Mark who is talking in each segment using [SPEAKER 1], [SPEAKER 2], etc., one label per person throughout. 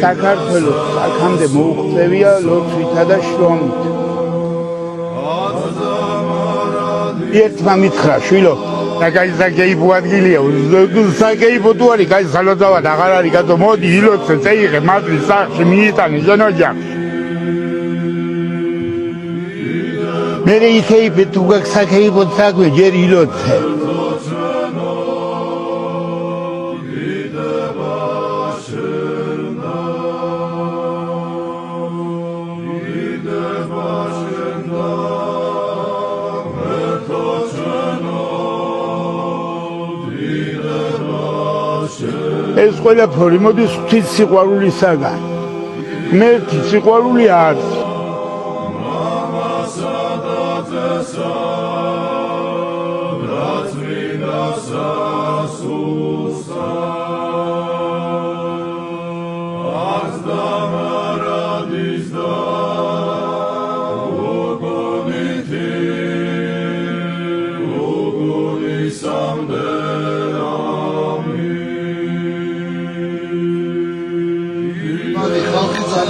[SPEAKER 1] საქართველოს აქამდე მოუღწევია ლოცვითა და შრომით. ერთმა მითხრა, შვილო, საკეიფო ადგილია, საკეიფო თუ არის, კაი სალოცავად აღარ არის, კაცო, მოდი ილოცე, წეიღე, მადრის სახლში მიიტანე, შენ ოჯახში. მერე იქეიფე, თუ გაქვს საკეიფო საქმე, ჯერ ილოცე. ეს ყველაფერი მოდის ღვთის სიყვარულისაგან. ღმერთი სიყვარული არის.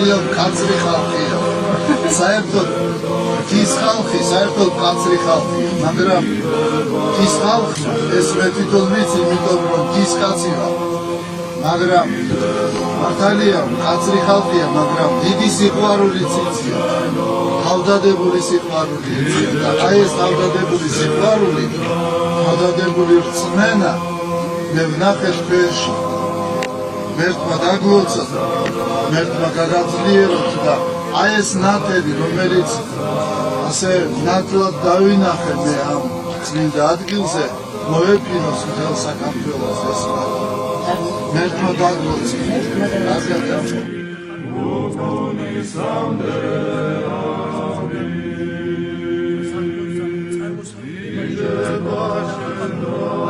[SPEAKER 2] ძალიან კაცრი ხალხია. საერთოდ ის ხალხი საერთოდ კაცრი ხალხია, მაგრამ ის ხალხი ეს მე თვითონ ვიცი, იმიტომ რომ ის კაცი ვარ. მაგრამ მართალია კაცრი ხალხია, მაგრამ დიდი სიყვარული ციცია. თავდადებული სიყვარული იცია და აი ეს თავდადებული სიყვარული, თავდადებული რწმენა მე ვნახე თქვენში. მერთმა დაგლოცა, მერთმა გადაძლიეროთ და აი ეს ნათელი, რომელიც ასე ნათლად დავინახე მე ამ წმინდა ადგილზე, მოეფინოს მთელ საქართველოს ეს ნათელი. მერთმა დაგლოცა. Amen.